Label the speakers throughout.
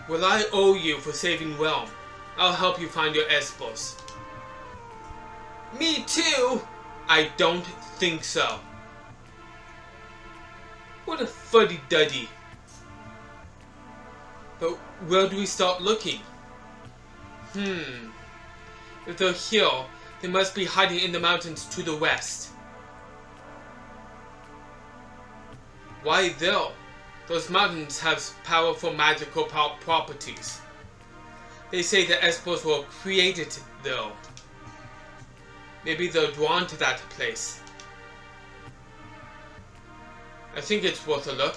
Speaker 1: Well, I owe you for saving Realm. I'll help you find your Espos. Me too? I don't think so. What a fuddy-duddy. But where do we start looking? If they're here, they must be hiding in the mountains to the west. Why there? Those mountains have powerful magical properties. They say the Espos were created there. Maybe they're drawn to that place. I think it's worth a look.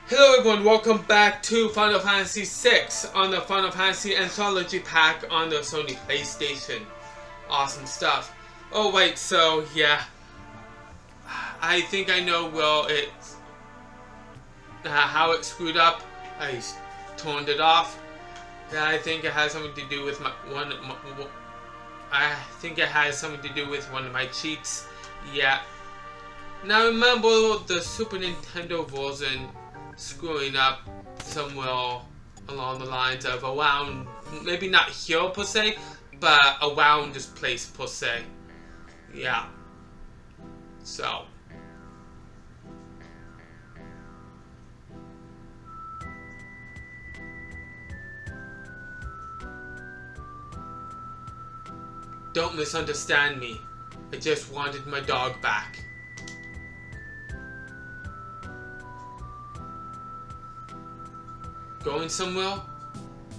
Speaker 1: Hello everyone, welcome back to Final Fantasy VI on the Final Fantasy Anthology Pack on the Sony Playstation. Awesome stuff. Oh wait, so yeah. I think I know how it screwed up. I turned it off. I think it has something to do with I think it has something to do with one of my cheats. Yeah. Now remember the Super Nintendo version screwing up somewhere along the lines of around, maybe not here per se, but around this place per se. Yeah. So. Don't misunderstand me. I just wanted my dog back. Going somewhere?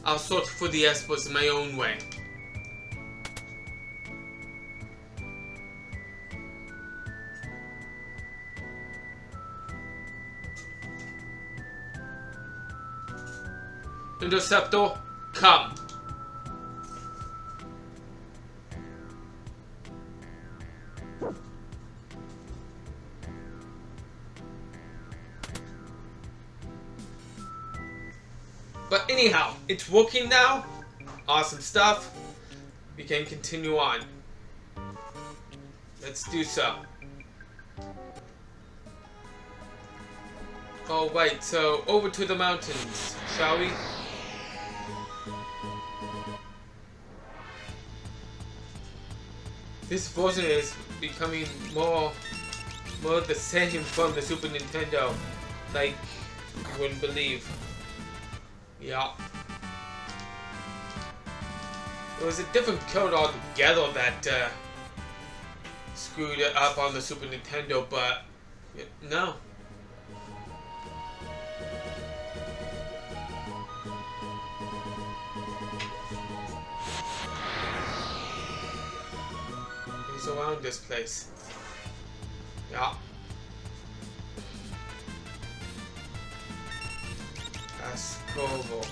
Speaker 1: I'll search for the Espos in my own way. Interceptor, come. But anyhow, it's working now. Awesome stuff. We can continue on. Let's do so. Oh wait, so over to the mountains, shall we? This version is becoming more the same from the Super Nintendo, like you wouldn't believe. Yeah. It was a different code altogether that screwed it up on the Super Nintendo, but no. It's around this place. Yeah. Ascovo.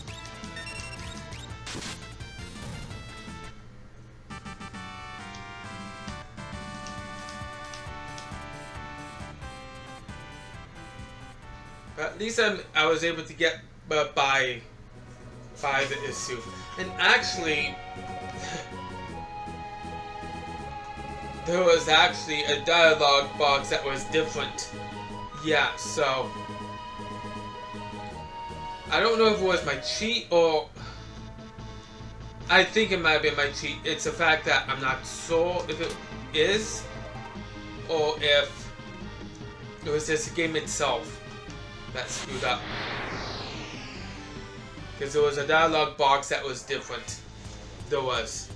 Speaker 1: At least I was able to get by the issue. And actually, there was actually a dialogue box that was different. Yeah, so I don't know if it was my cheat or I think it might have been my cheat. It's the fact that I'm not sure if it is or if it was just the game itself that screwed up. Because there was a dialogue box that was different. There was.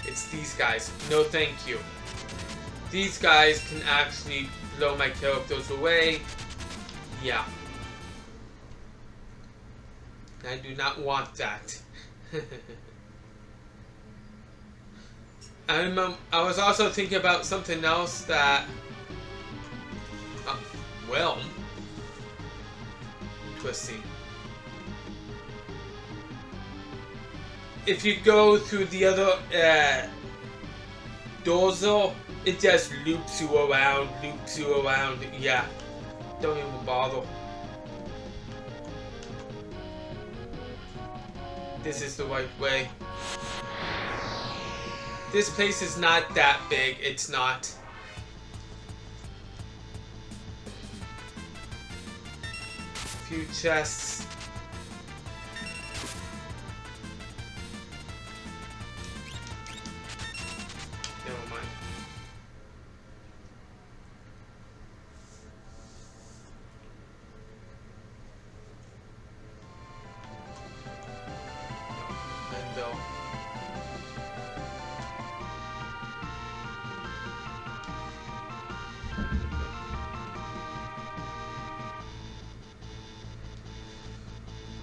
Speaker 1: It's these guys. No thank you. These guys can actually blow my characters away. Yeah. I do not want that. I was also thinking about something else that well, interesting. If you go through the other doors though, it just loops you around. Yeah, don't even bother. This is the right way. This place is not that big, it's not. few chests. Never mind.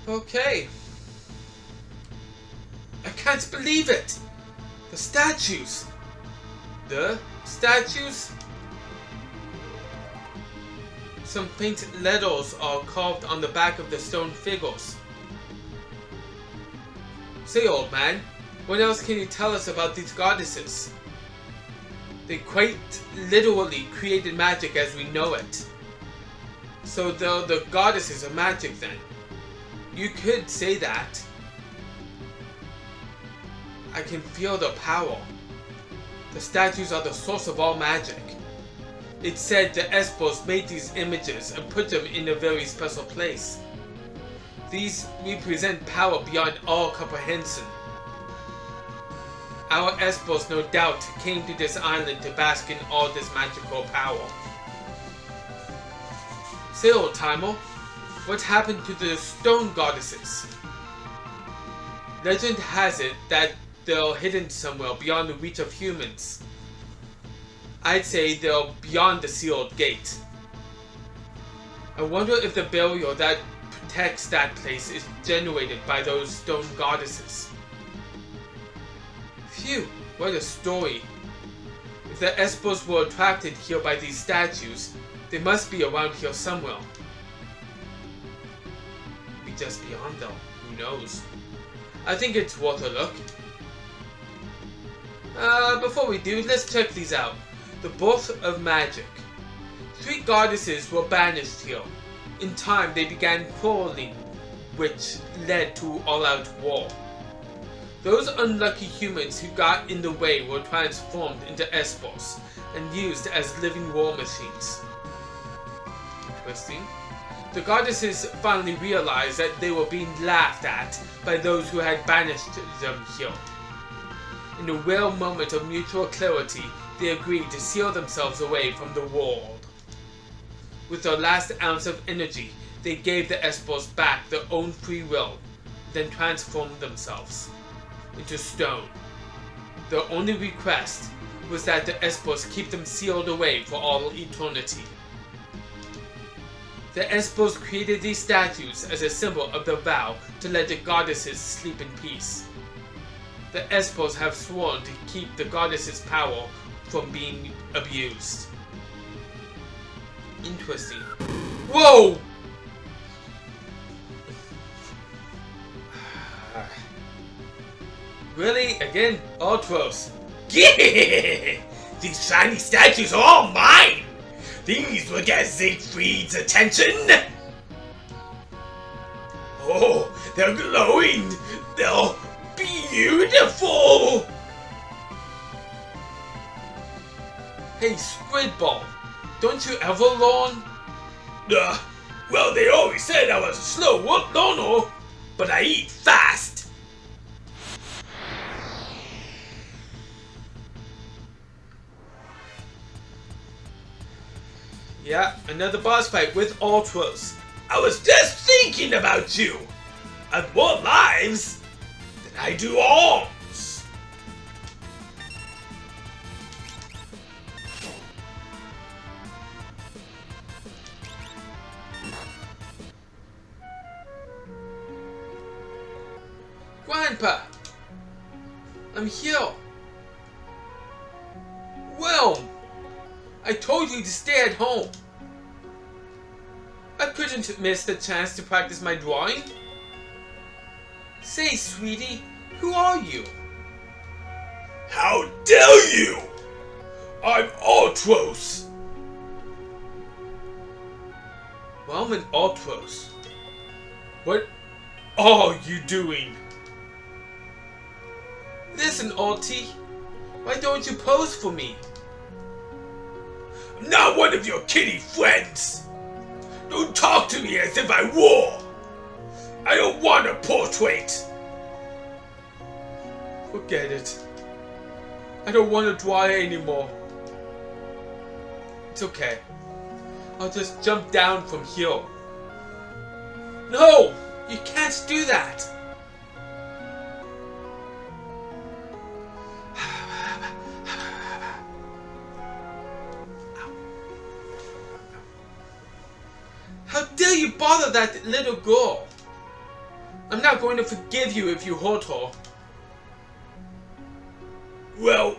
Speaker 1: Okay. I can't believe it! The statues! The statues? Some painted letters are carved on the back of the stone figures. Say, old man, what else can you tell us about these goddesses? They quite literally created magic as we know it. So they're the goddesses of magic then. You could say that. I can feel the power. The statues are the source of all magic. It's said the Espos made these images and put them in a very special place. These represent power beyond all comprehension. Our Espos no doubt came to this island to bask in all this magical power. Say, old timer, what happened to the stone goddesses? Legend has it that they're hidden somewhere beyond the reach of humans. I'd say they're beyond the sealed gate. I wonder if the barrier that protects that place is generated by those stone goddesses. Phew, what a story. If the Espos were attracted here by these statues, they must be around here somewhere. Just beyond them, who knows? I think it's worth a look. Before we do, let's check these out. The Birth of Magic. 3 goddesses were banished here. In time, they began quarreling, which led to all-out war. Those unlucky humans who got in the way were transformed into Espos and used as living war machines. Interesting. The goddesses finally realized that they were being laughed at by those who had banished them here. In a rare moment of mutual clarity, they agreed to seal themselves away from the world. With their last ounce of energy, they gave the Espos back their own free will, then transformed themselves into stone. Their only request was that the Espos keep them sealed away for all eternity. The Espos created these statues as a symbol of their vow to let the goddesses sleep in peace. The Espos have sworn to keep the goddesses' power from being abused. Interesting. Whoa! Really? Again? Ultros.
Speaker 2: These shiny statues are all mine! These will get Siegfried's attention! Oh, they're glowing! They're beautiful!
Speaker 1: Hey, Squidball, don't you ever learn?
Speaker 2: Well, they always said I was a slow learner, but I eat fast.
Speaker 1: Yeah, another boss fight with Ultros.
Speaker 2: I was just thinking about you. I've more lives than I do arms.
Speaker 1: Grandpa, I'm here. Well, I told you to stay at home. I couldn't miss the chance to practice my drawing. Say, sweetie, who are you?
Speaker 2: How dare you! I'm Ultros.
Speaker 1: Well, I'm an Ultros. What are you doing? Listen, Ulti, why don't you pose for me?
Speaker 2: I'm not one of your kitty friends. Don't talk to me as if I were. I don't want a portrait.
Speaker 1: Forget it. I don't want to draw it anymore. It's okay. I'll just jump down from here. No! You can't do that! How dare you bother that little girl? I'm not going to forgive you if you hurt her.
Speaker 2: Well,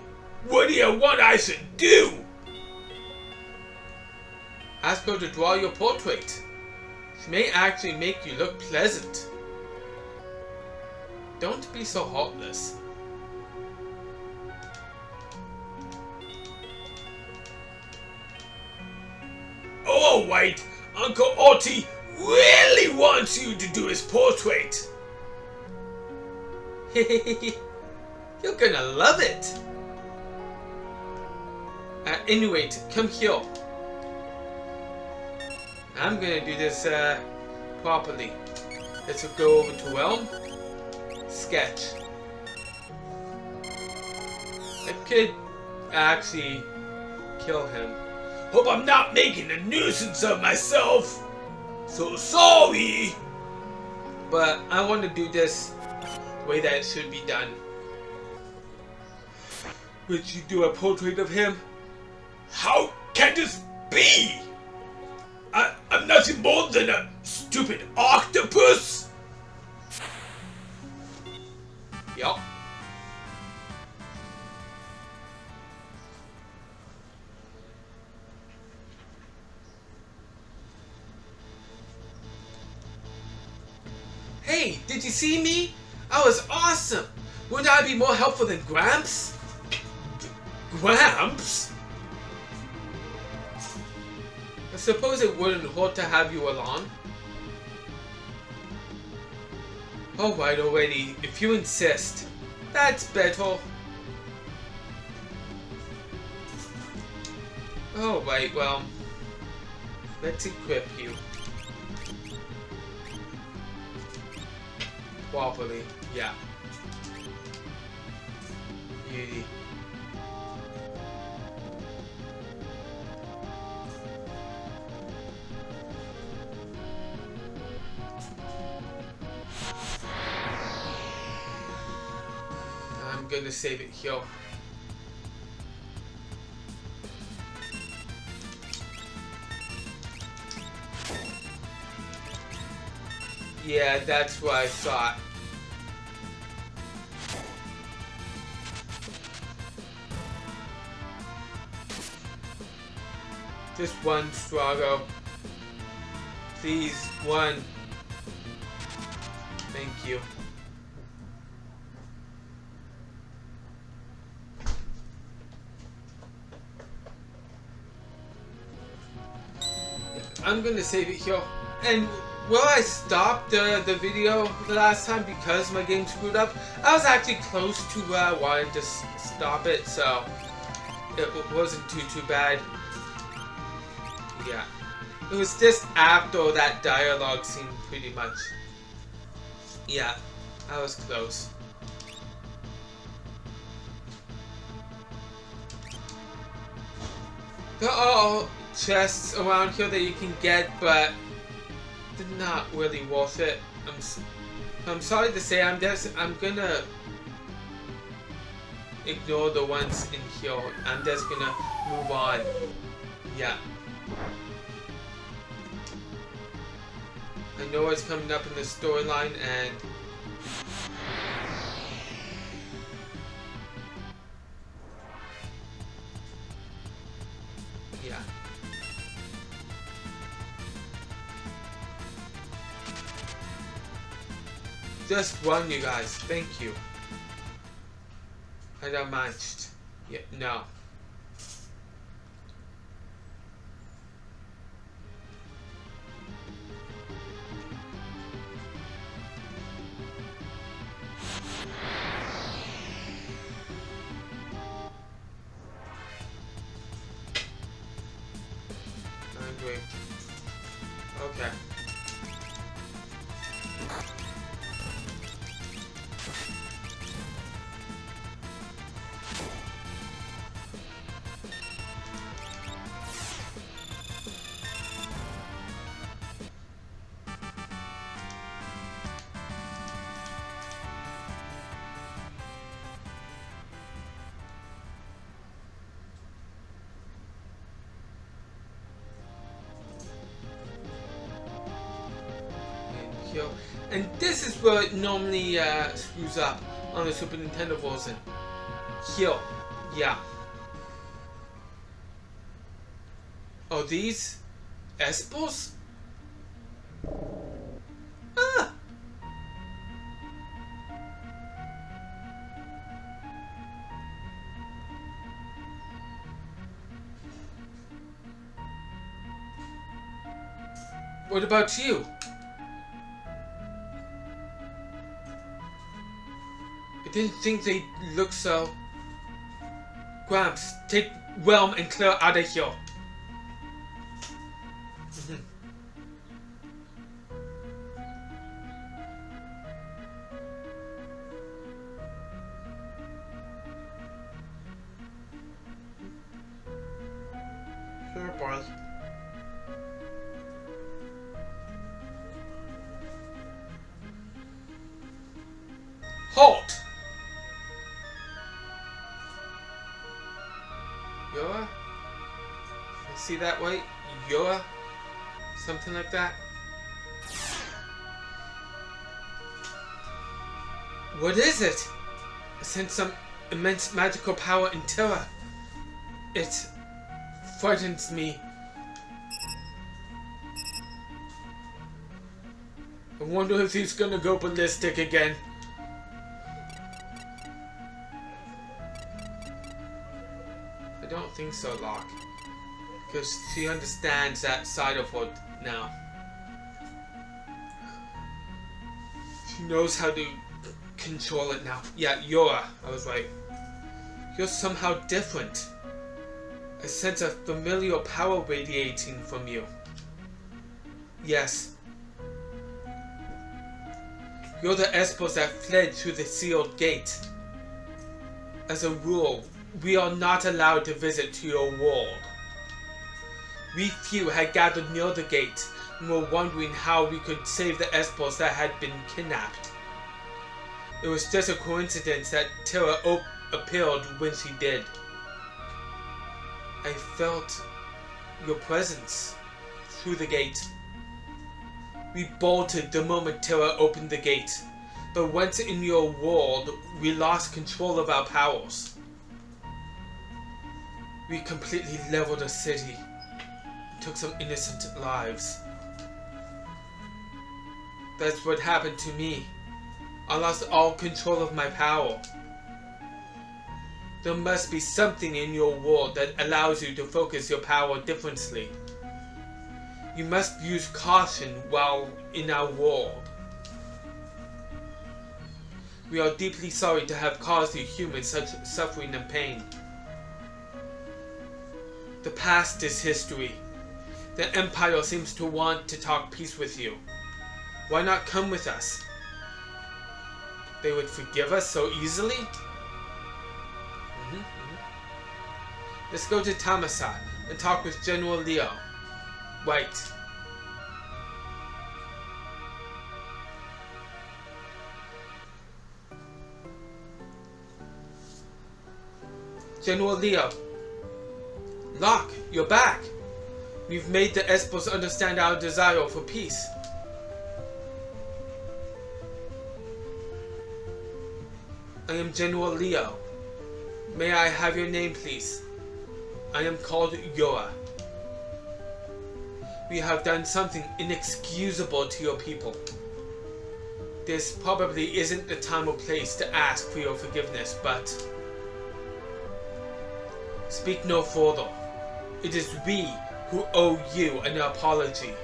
Speaker 2: what do you want I should do?
Speaker 1: Ask her to draw your portrait. She may actually make you look pleasant. Don't be so heartless.
Speaker 2: All right, Uncle Artie really wants you to do his portrait.
Speaker 1: You're gonna love it. Anyway, come here. I'm gonna do this properly. Let's go over to Realm. Sketch. I could actually kill him.
Speaker 2: Hope I'm not making a nuisance of myself. So sorry.
Speaker 1: But I want to do this the way that it should be done. Would you do a portrait of him?
Speaker 2: How can this be? I'm nothing more than a stupid octopus.
Speaker 1: Yup. Hey, did you see me? I was awesome! Wouldn't I be more helpful than Gramps?
Speaker 2: Gramps?
Speaker 1: I suppose it wouldn't hurt to have you along. Alright already, if you insist. That's better. Alright, well, let's equip you. Properly, yeah. Beauty. I'm gonna save it here. Yeah, that's what I thought. Just one, Strago. Please, one. Thank you. I'm gonna save it here. And will I stop the video the last time because my game screwed up? I was actually close to wanting to stop it, so it wasn't too bad. Yeah. It was just after that dialogue scene, pretty much. Yeah, I was close. There are all chests around here that you can get, but they're not really worth it. I'm sorry to say, I'm gonna ignore the ones in here. I'm just gonna move on. Yeah. I know what's coming up in the storyline, and yeah. Just one, you guys. Thank you. I don't matched. Yeah, no. Okay. And this is where it normally screws up on the Super Nintendo version. Here, yeah. Oh, these Espos? Ah! What about you? I didn't think they looked so. Gramps, take Realm and clear out of here. Sure, boy. Halt! Yoa? I see that way? Yoa? Something like that? What is it? I sense some immense magical power and terror. It frightens me. I wonder if he's gonna go ballistic again. I don't think so, Locke. Because she understands that side of her now. She knows how to control it now. Yeah, Yora, I was right. You're somehow different. I sense a familiar power radiating from you. Yes. You're the Espos that fled through the sealed gate. As a rule, we are not allowed to visit to your world. We few had gathered near the gate and were wondering how we could save the Espos that had been kidnapped. It was just a coincidence that Terra appeared when she did. I felt your presence through the gate. We bolted the moment Terra opened the gate, but once in your world, we lost control of our powers. We completely leveled a city and took some innocent lives. That's what happened to me. I lost all control of my power. There must be something in your world that allows you to focus your power differently. You must use caution while in our world. We are deeply sorry to have caused you humans such suffering and pain. The past is history. The Empire seems to want to talk peace with you. Why not come with us? They would forgive us so easily? Let's go to Tamasat and talk with General Leo. Right. General Leo. Locke, you're back. We've made the Espos understand our desire for peace. I am General Leo. May I have your name, please? I am called Yora. We have done something inexcusable to your people. This probably isn't the time or place to ask for your forgiveness, but speak no further. It is we who owe you an apology.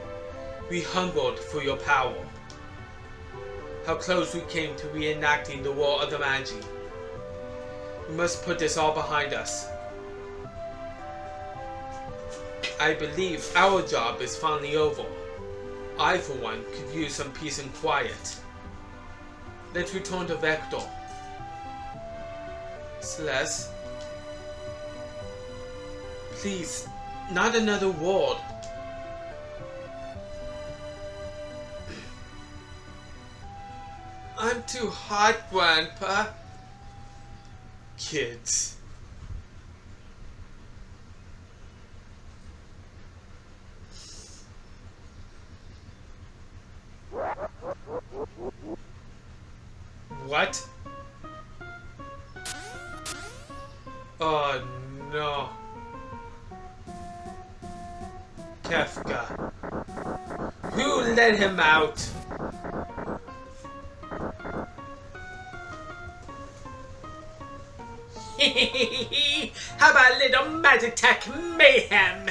Speaker 1: We hungered for your power. How close we came to reenacting the War of the Magi. We must put this all behind us. I believe our job is finally over. I, for one, could use some peace and quiet. Let's return to Vector. Celeste. Please, not another ward. I'm too hot, Grandpa. Kids. What? Oh no. Kefka. Who let him out? How about a little magic tech mayhem?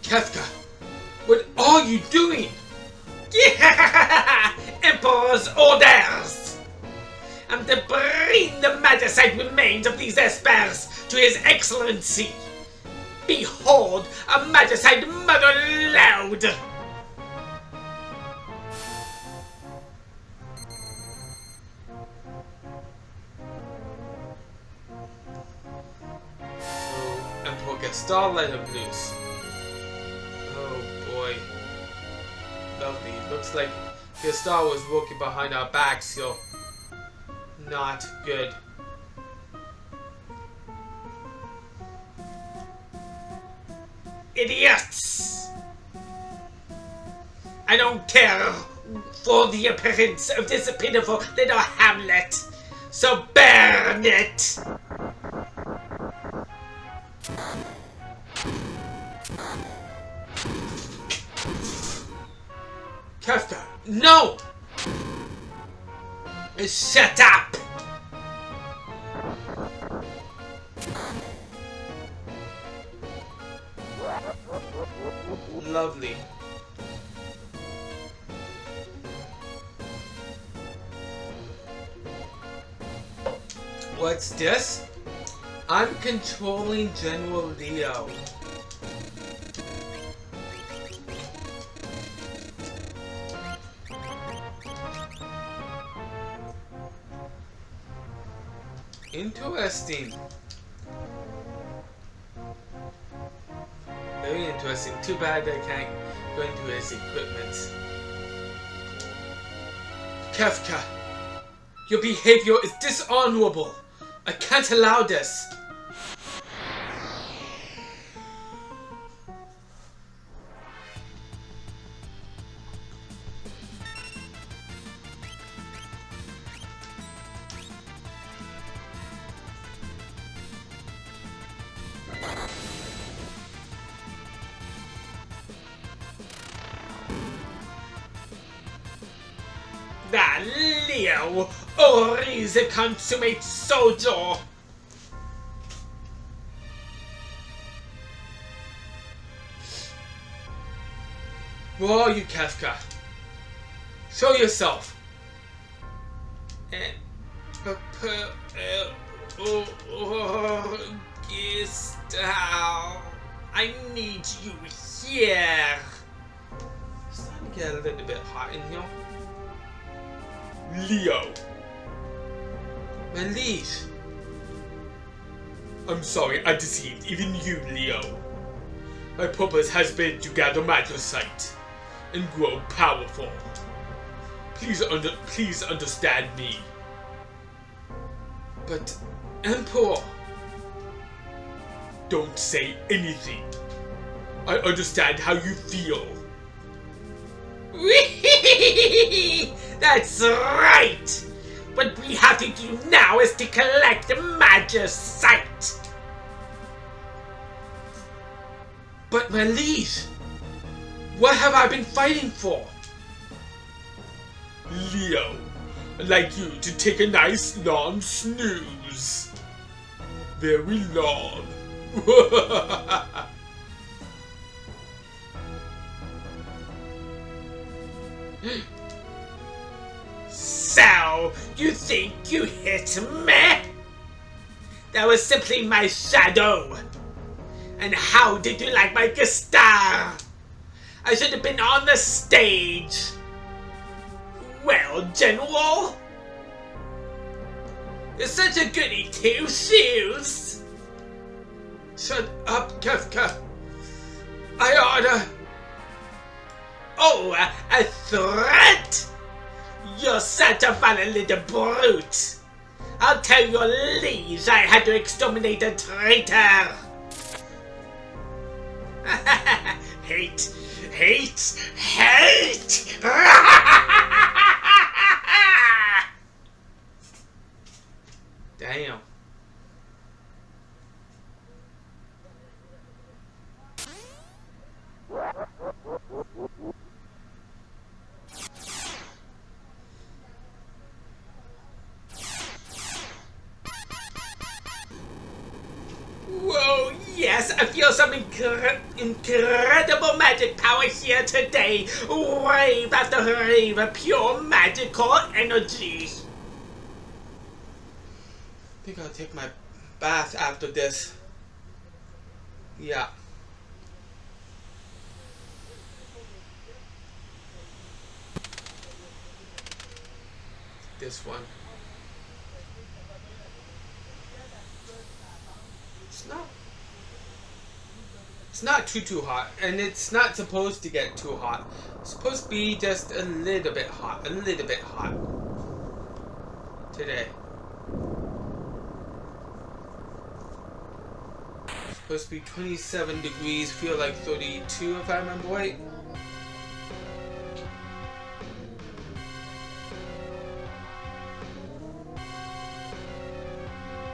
Speaker 1: Kefka, what are you doing? Emperor's orders! I'm to bring the magicite remains of these espers to His Excellency. Behold, a magicite mother loud! So, Emperor Gaston let him loose. Oh boy. Lovely. Looks like Gaston was working behind our backs, so not good. Idiots! I don't care for the appearance of this pitiful little hamlet, so burn it! Kefka, no! Shut up! Lovely. What's this? I'm controlling General Leo. Interesting. Very interesting. Too bad I can't go into his equipment. Kefka, your behavior is dishonorable. I can't allow this. Leo, Ori the consummate soldier. Where are you, Kefka? Show yourself. I need you here. It's starting to get a little bit hot in here. Leo. My liege. I'm sorry, I deceived even you, Leo. My purpose has been to gather magicite and grow powerful. Please understand me. But, Emperor, don't say anything. I understand how you feel. That's right! What we have to do now is to collect the magicite. But my liege, what have I been fighting for? Leo, I'd like you to take a nice long snooze. Very long.
Speaker 2: So, you think you hit me? That was simply my shadow. And how did you like my guitar? I should have been on the stage. Well, General, you're such a goody two-shoes.
Speaker 1: Shut up, Kefka. I order.
Speaker 2: Oh, a threat? You're such a funny little brute. I'll tell your liege I had to exterminate a traitor. Hate, hate, hate!
Speaker 1: Damn.
Speaker 2: Whoa, yes, I feel some incredible magic power here today. Wave after wave of pure magical energy.
Speaker 1: I think I'll take my bath after this. Yeah. This one. It's not too hot, and it's not supposed to get too hot. It's supposed to be just a little bit hot today. It's supposed to be 27 degrees, feel like 32 if I remember right.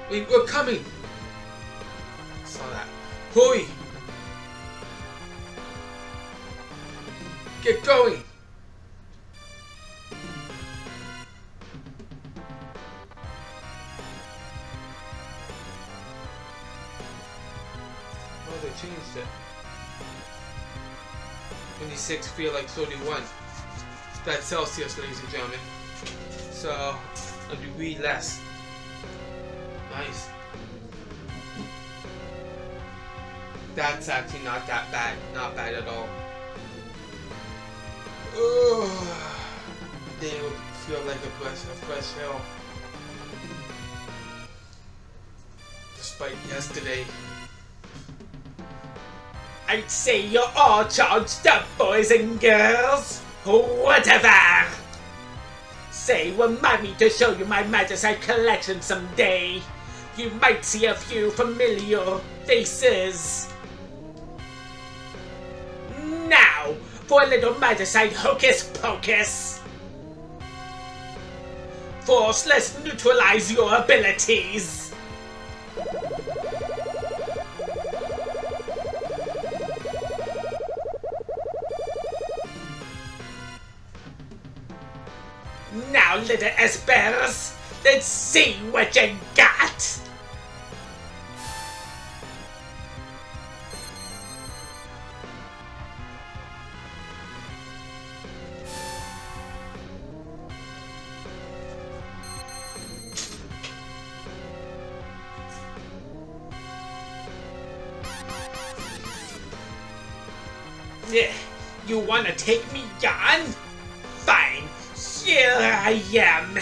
Speaker 1: Wait, we're coming! I saw that. Hurry! Get going! Oh, they changed it. 26 feel like 31. That's Celsius, ladies and gentlemen. So, a degree less. Nice. That's actually not that bad. Not bad at all. They would feel like a fresh hell. Despite yesterday.
Speaker 2: I'd say you're all charged up, boys and girls. Whatever. Say, remind me to show you my Magicite collection someday. You might see a few familiar faces. Now, for a little Magicite hocus pocus. Force, let's neutralize your abilities. Now, little espers, let's see what you got. You wanna take me on? Fine, here I am.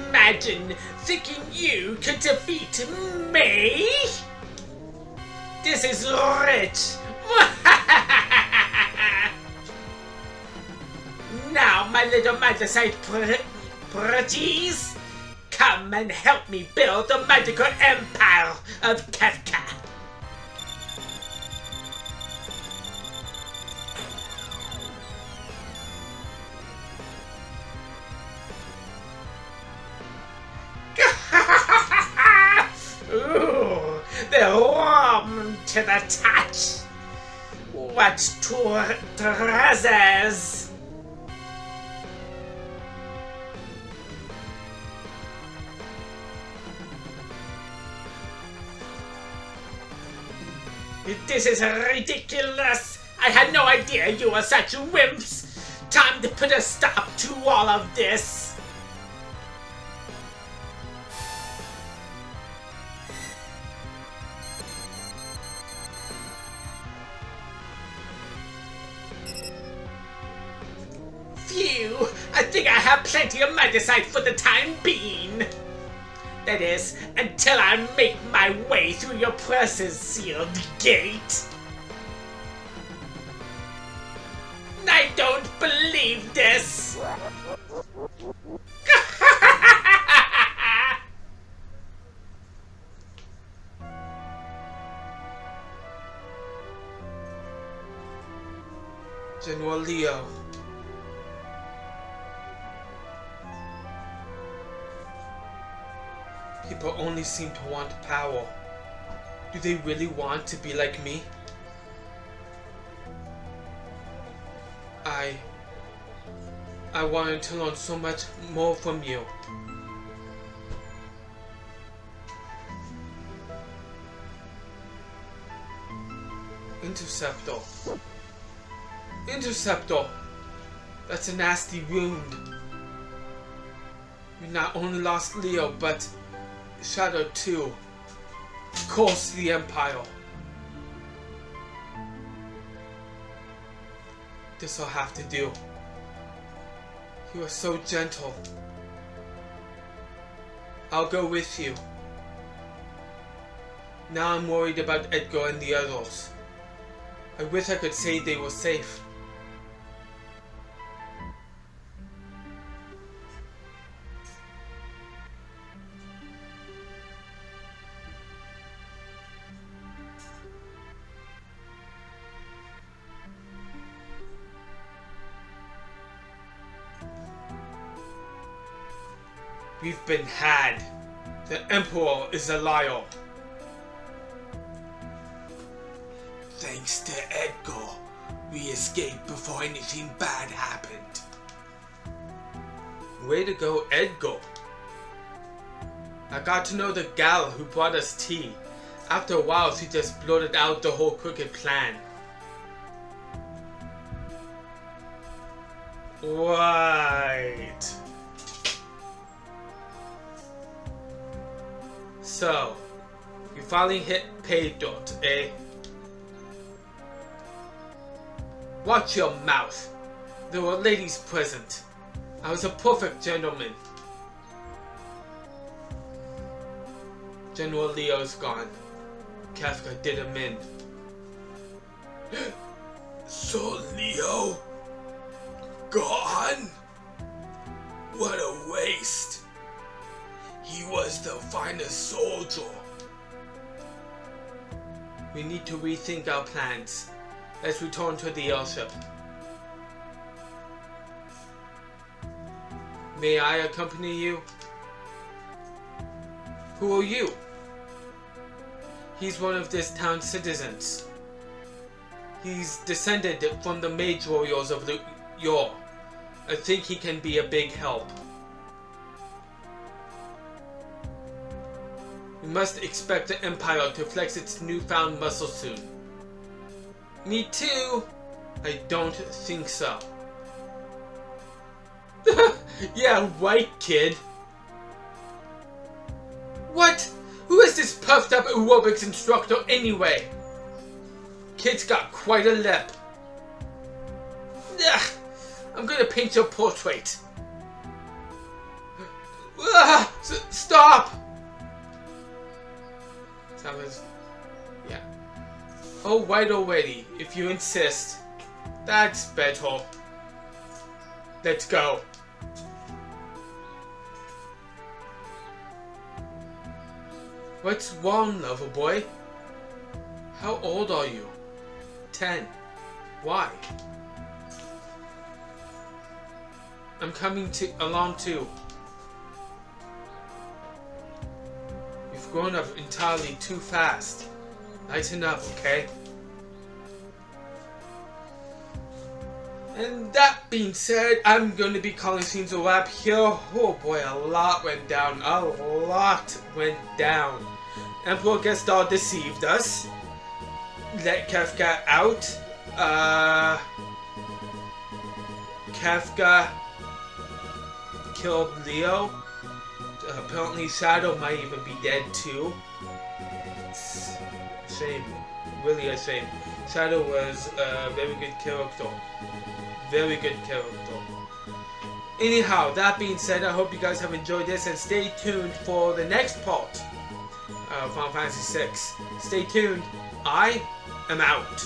Speaker 2: Imagine thinking you could defeat me? This is rich. Now, my little Magicite pretties, come and help me build the magical empire of Kefka. Ooh, they're warm to the touch. What two treasures? This is ridiculous! I had no idea you were such wimps! Time to put a stop to all of this! Phew! I think I have plenty of magnesite for the time being! That is, until I make my way through your precious sealed gate. I don't believe this!
Speaker 1: General Leo. People only seem to want power. Do they really want to be like me? I wanted to learn so much more from you. Interceptor. Interceptor! That's a nasty wound. You not only lost Leo, but Shadow too. Curse the Empire. This'll have to do. You are so gentle. I'll go with you. Now I'm worried about Edgar and the others. I wish I could say they were safe. We've been had. The Emperor is a liar. Thanks to Edgar, we escaped before anything bad happened. Way to go, Edgar. I got to know the gal who brought us tea. After a while, she just blurted out the whole crooked plan. Right. So, you finally hit pay dirt, eh? Watch your mouth. There were ladies present. I was a perfect gentleman. General Leo's gone. Kafka did him in. So Leo gone? What a waste. He was the finest soldier. We need to rethink our plans. Let's return to the airship. May I accompany you? Who are you? He's one of this town's citizens. He's descended from the mage warriors of the Yor. I think he can be a big help. We must expect the Empire to flex its newfound muscle soon. Me too. I don't think so. Yeah, right, kid. What? Who is this puffed up aerobics instructor anyway? Kid's got quite a lip. Ugh, I'm gonna paint your portrait. Stop! That was... yeah. Oh, right already, if you insist. That's better. Let's go. What's wrong, lover boy? How old are you? 10. Why? I'm coming along too. You've grown up entirely too fast. Lighten up, okay? And that being said, I'm going to be calling scenes a wrap here. Oh boy, a lot went down. A lot went down. Emperor Gestar deceived us. Let Kefka out. Kefka killed Leo. Apparently Shadow might even be dead too. It's a shame. Really a shame. Shadow was a very good character. Very good character. Anyhow, that being said, I hope you guys have enjoyed this and stay tuned for the next part of Final Fantasy VI. Stay tuned. I am out.